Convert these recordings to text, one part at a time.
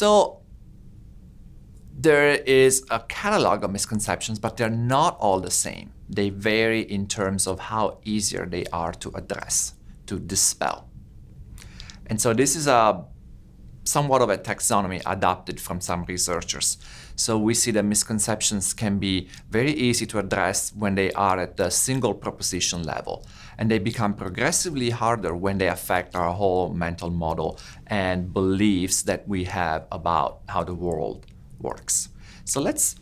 So there is a catalog of misconceptions, but they're not all the same. They vary in terms of how easier they are to address, to dispel. And so this is somewhat of a taxonomy adopted from some researchers. So we see that misconceptions can be very easy to address when they are at the single proposition level, and they become progressively harder when they affect our whole mental model and beliefs that we have about how the world works. So let's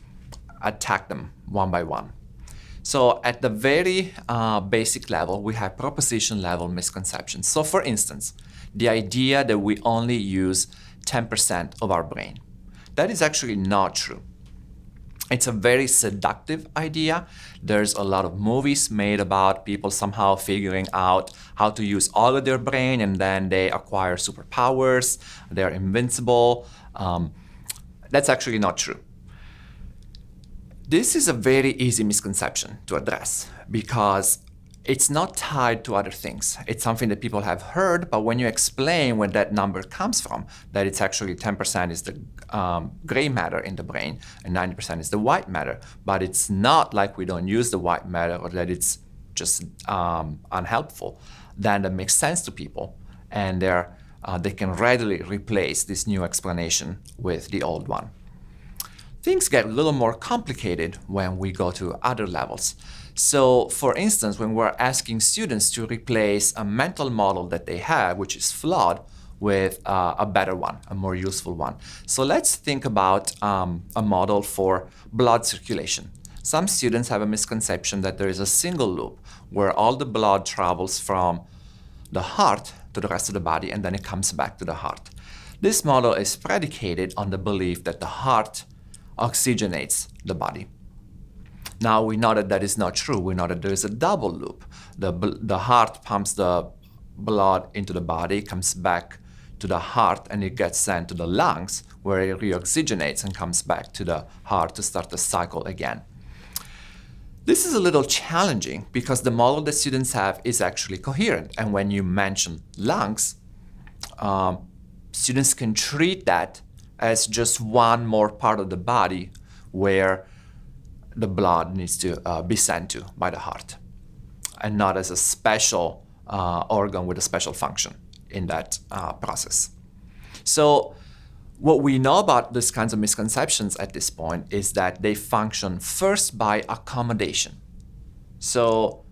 attack them one by one. So at the very basic level, we have proposition level misconceptions. So for instance, the idea that we only use 10% of our brain. That is actually not true. It's a very seductive idea. There's a lot of movies made about people somehow figuring out how to use all of their brain, and then they acquire superpowers, they're invincible. That's actually not true. This is a very easy misconception to address because it's not tied to other things. It's something that people have heard, but when you explain where that number comes from, that it's actually 10% is the gray matter in the brain and 90% is the white matter, but it's not like we don't use the white matter or that it's just unhelpful, then that makes sense to people, and they can readily replace this new explanation with the old one. Things get a little more complicated when we go to other levels. So, for instance, when we're asking students to replace a mental model that they have, which is flawed, with a better one, a more useful one. So let's think about a model for blood circulation. Some students have a misconception that there is a single loop where all the blood travels from the heart to the rest of the body and then it comes back to the heart. This model is predicated on the belief that the heart oxygenates the body. Now we know that that is not true. We know that there is a double loop. The heart pumps the blood into the body, comes back to the heart, and it gets sent to the lungs where it reoxygenates and comes back to the heart to start the cycle again. This is a little challenging because the model that students have is actually coherent. And when you mention lungs, students can treat that as just one more part of the body where the blood needs to be sent to by the heart, and not as a special organ with a special function in that process. So what we know about these kinds of misconceptions at this point is that they function first by accommodation. So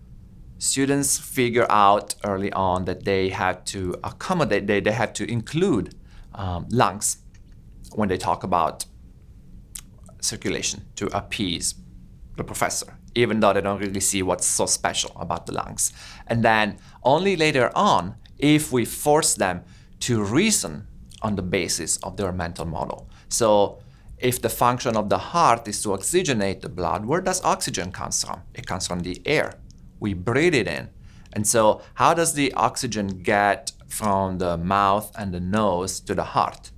students figure out early on that they have to accommodate, they have to include lungs when they talk about circulation to appease the professor, even though they don't really see what's so special about the lungs. And then only later on, if we force them to reason on the basis of their mental model. So if the function of the heart is to oxygenate the blood, where does oxygen come from? It comes from the air. We breathe it in. And so how does the oxygen get from the mouth and the nose to the heart?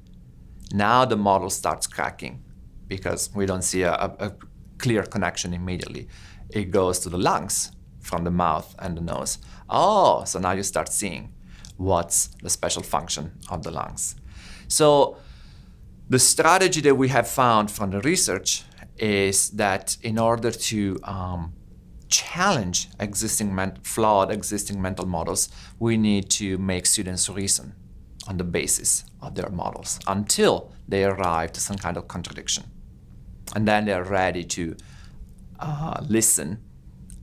Now the model starts cracking because we don't see a clear connection immediately. It goes to the lungs from the mouth and the nose. Oh, so now you start seeing what's the special function of the lungs. So the strategy that we have found from the research is that in order to challenge flawed existing mental models, we need to make students reason on the basis of their models until they arrive to some kind of contradiction. And then they're ready to listen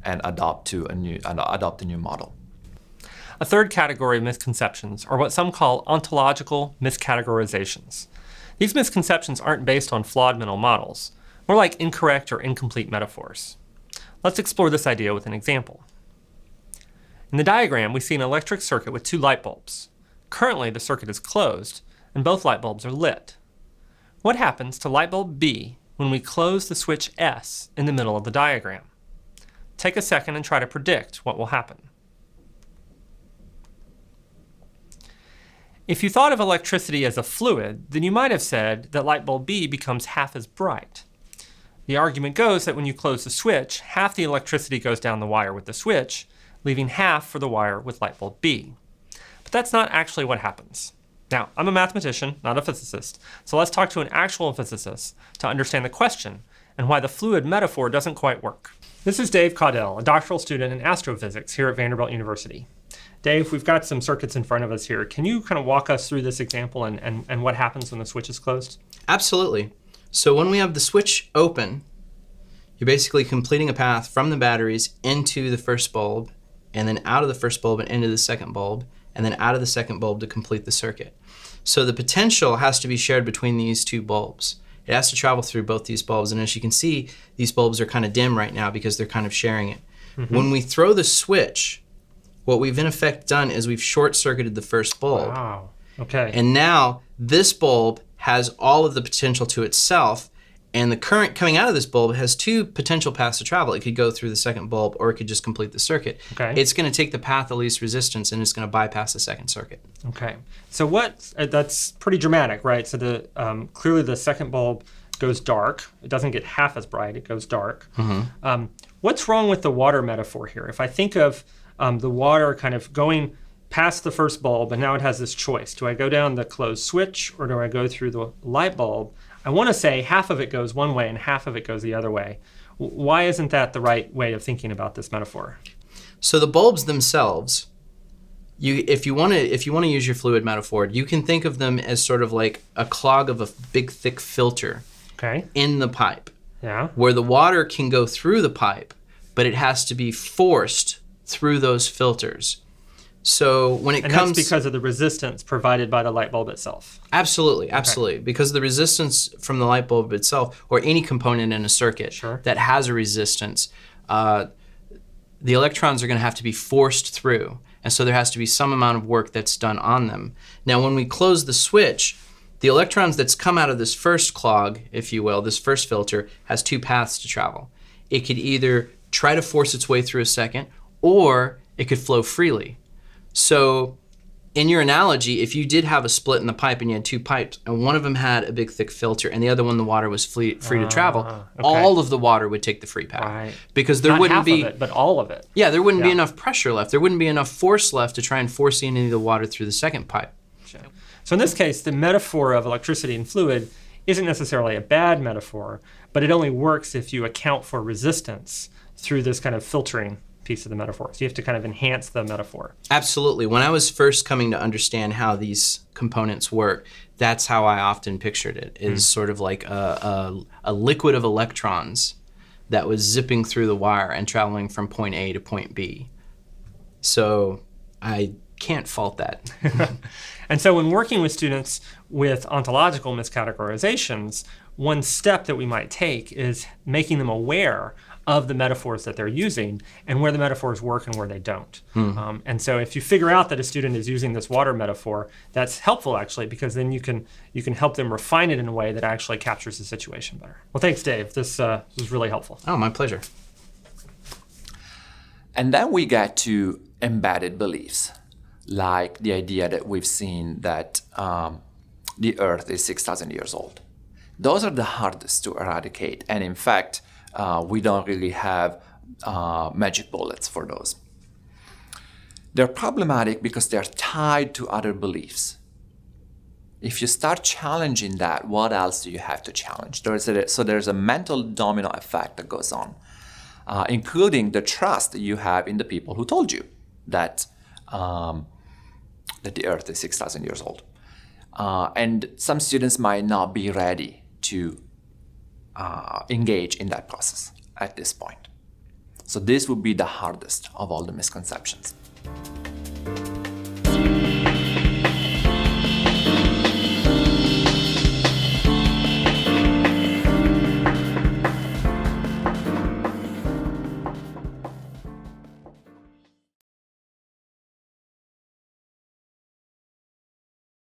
and adopt a new model. A third category of misconceptions are what some call ontological miscategorizations. These misconceptions aren't based on flawed mental models, more like incorrect or incomplete metaphors. Let's explore this idea with an example. In the diagram, we see an electric circuit with two light bulbs. Currently, the circuit is closed, and both light bulbs are lit. What happens to light bulb B when we close the switch S in the middle of the diagram? Take a second and try to predict what will happen. If you thought of electricity as a fluid, then you might have said that light bulb B becomes half as bright. The argument goes that when you close the switch, half the electricity goes down the wire with the switch, leaving half for the wire with light bulb B. But that's not actually what happens. Now, I'm a mathematician, not a physicist, so let's talk to an actual physicist to understand the question and why the fluid metaphor doesn't quite work. This is Dave Caudell, a doctoral student in astrophysics here at Vanderbilt University. Dave, we've got some circuits in front of us here. Can you kind of walk us through this example and what happens when the switch is closed? Absolutely. So when we have the switch open, you're basically completing a path from the batteries into the first bulb, and then out of the first bulb and into the second bulb, and then out of the second bulb to complete the circuit. So the potential has to be shared between these two bulbs. It has to travel through both these bulbs, and as you can see, these bulbs are kind of dim right now because they're kind of sharing it. When we throw the switch, what we've in effect done is we've short-circuited the first bulb. Wow, okay. And now this bulb has all of the potential to itself, and the current coming out of this bulb has two potential paths to travel. It could go through the second bulb, or it could just complete the circuit. Okay. It's going to take the path of least resistance, and it's going to bypass the second circuit. Okay. So that's pretty dramatic, right? So clearly the second bulb goes dark. It doesn't get half as bright. It goes dark. What's wrong with the water metaphor here? If I think of the water kind of going past the first bulb, and now it has this choice. Do I go down the closed switch, or do I go through the light bulb? I want to say half of it goes one way and half of it goes the other way. Why isn't that the right way of thinking about this metaphor? So the bulbs themselves, if you want to use your fluid metaphor, you can think of them as sort of like a clog of a big thick filter in the pipe. Yeah. Where the water can go through the pipe, but it has to be forced through those filters. So when it comes... And that's because of the resistance provided by the light bulb itself. Absolutely, absolutely. Okay. Because the resistance from the light bulb itself, or any component in a circuit that has a resistance, the electrons are going to have to be forced through. And so there has to be some amount of work that's done on them. Now when we close the switch, the electrons that's come out of this first clog, if you will, this first filter, has two paths to travel. It could either try to force its way through a second, or it could flow freely. So in your analogy, if you did have a split in the pipe and you had two pipes and one of them had a big thick filter and the other one the water was free to travel, all of the water would take the free path. Right. Because there Not wouldn't half be... of it, but all of it. Yeah, there wouldn't be enough pressure left. There wouldn't be enough force left to try and force any of the water through the second pipe. So in this case, the metaphor of electricity and fluid isn't necessarily a bad metaphor, but it only works if you account for resistance through this kind of filtering piece of the metaphor. So you have to kind of enhance the metaphor. Absolutely. When I was first coming to understand how these components work, that's how I often pictured it, is sort of like a liquid of electrons that was zipping through the wire and traveling from point A to point B. So I can't fault that. And so when working with students with ontological miscategorizations, one step that we might take is making them aware of the metaphors that they're using and where the metaphors work and where they don't. And so if you figure out that a student is using this water metaphor, that's helpful actually, because then you can help them refine it in a way that actually captures the situation better. Well, thanks, Dave. This was really helpful. Oh, my pleasure. And then we get to embedded beliefs, like the idea that we've seen that the Earth is 6,000 years old. Those are the hardest to eradicate, and in fact, we don't really have magic bullets for those. They're problematic because they're tied to other beliefs. If you start challenging that, what else do you have to challenge? So there's a mental domino effect that goes on, including the trust that you have in the people who told you that the Earth is 6,000 years old. And some students might not be ready to engage in that process at this point. So this would be the hardest of all the misconceptions.